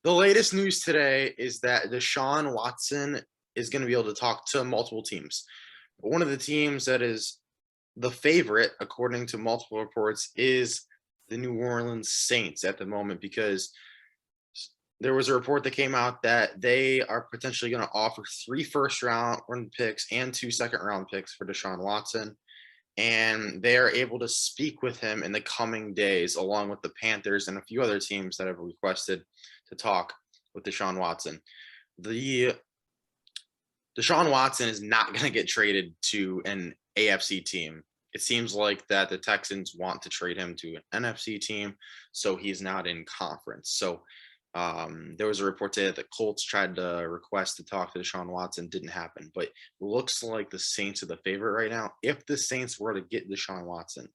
The latest news today is that Deshaun Watson is going to be able to talk to multiple teams. One of the teams that is the favorite, according to multiple reports, is the New Orleans Saints at the moment because there was a report that came out that they are potentially going to offer 3 first round picks and 2 second round picks for Deshaun Watson. And they are able to speak with him in the coming days, along with the Panthers and a few other teams that have requested to talk with Deshaun Watson. The Deshaun Watson is not going to get traded to an AFC team. It seems like that the Texans want to trade him to an NFC team, so he's not in conference. So there was a report today that the Colts tried to request to talk to Deshaun Watson, didn't happen. But it looks like the Saints are the favorite right now. If the Saints were to get Deshaun Watson,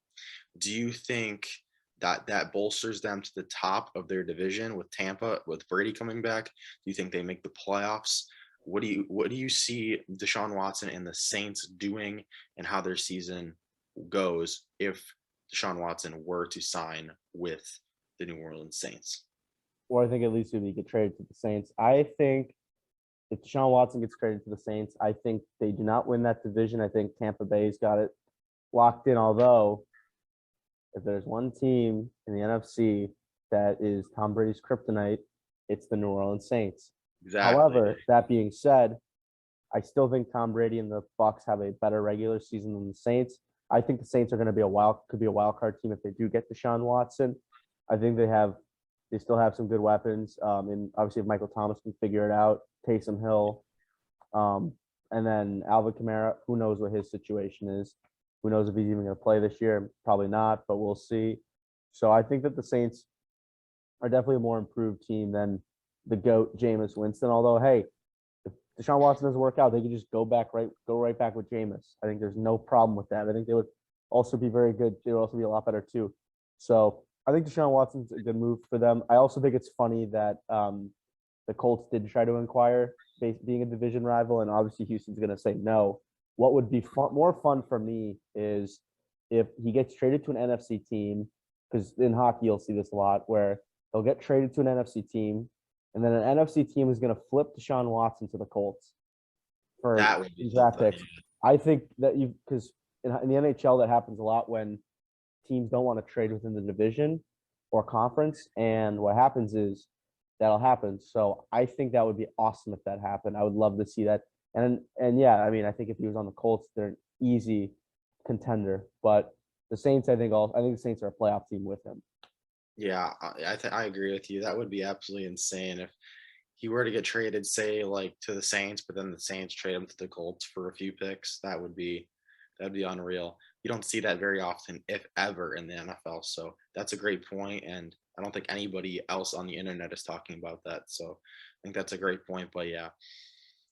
do you think that that bolsters them to the top of their division with Tampa, with Brady coming back? Do you think they make the playoffs? What do you see Deshaun Watson and the Saints doing, and how their season goes if Deshaun Watson were to sign with the New Orleans Saints? Or I think at least if he get traded to the Saints. I think if Deshaun Watson gets traded to the Saints, I think they do not win that division. I think Tampa Bay's got it locked in. Although, if there's one team in the NFC that is Tom Brady's kryptonite, it's the New Orleans Saints. Exactly. However, that being said, I still think Tom Brady and the Bucks have a better regular season than the Saints. I think the Saints are going to be could be a wild card team if they do get Deshaun Watson. I think they still have some good weapons. And obviously, if Michael Thomas can figure it out, Taysom Hill, and then Alvin Kamara, who knows what his situation is? Who knows if he's even going to play this year? Probably not, but we'll see. So I think that the Saints are definitely a more improved team than the GOAT, Jameis Winston. Although, hey, if Deshaun Watson doesn't work out, they could just go right back with Jameis. I think there's no problem with that. I think they would also be very good. They would also be a lot better too. So I think Deshaun Watson's a good move for them. I also think it's funny that the Colts did try to inquire, being a division rival, and obviously Houston's going to say no. What would be more fun for me is if he gets traded to an NFC team, because in hockey you'll see this a lot, where he'll get traded to an NFC team, and then an NFC team is going to flip Deshaun Watson to the Colts for That would be draft something. picks. I think that because in the NHL that happens a lot when teams don't want to trade within the division or conference, and what happens is that'll happen. So I think that would be awesome if that happened. I would love to see that. And yeah, I mean, I think if he was on the Colts, they're an easy contender. But the Saints, I think the Saints are a playoff team with him. Yeah, I agree with you. That would be absolutely insane if he were to get traded, say like to the Saints, but then the Saints trade him to the Colts for a few picks. That'd be unreal. You don't see that very often, if ever, in the NFL. So that's a great point, and I don't think anybody else on the internet is talking about that. So I think that's a great point. But yeah,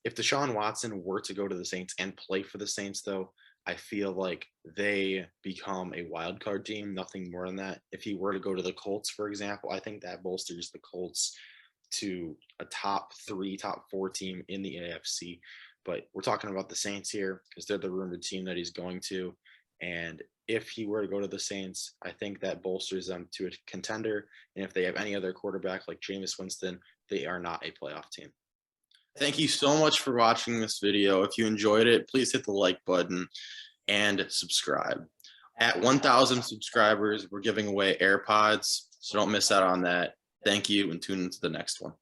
if Deshaun Watson were to go to the Saints and play for the Saints, though, I feel like they become a wild card team, nothing more than that. If he were to go to the Colts, for example, I think that bolsters the Colts to a top 3, top 4 team in the AFC. But we're talking about the Saints here because they're the rumored team that he's going to. And if he were to go to the Saints, I think that bolsters them to a contender. And if they have any other quarterback like Jameis Winston, they are not a playoff team. Thank you so much for watching this video. If you enjoyed it, please hit the like button and subscribe. At 1,000 subscribers, we're giving away AirPods, so don't miss out on that. Thank you, and tune into the next one.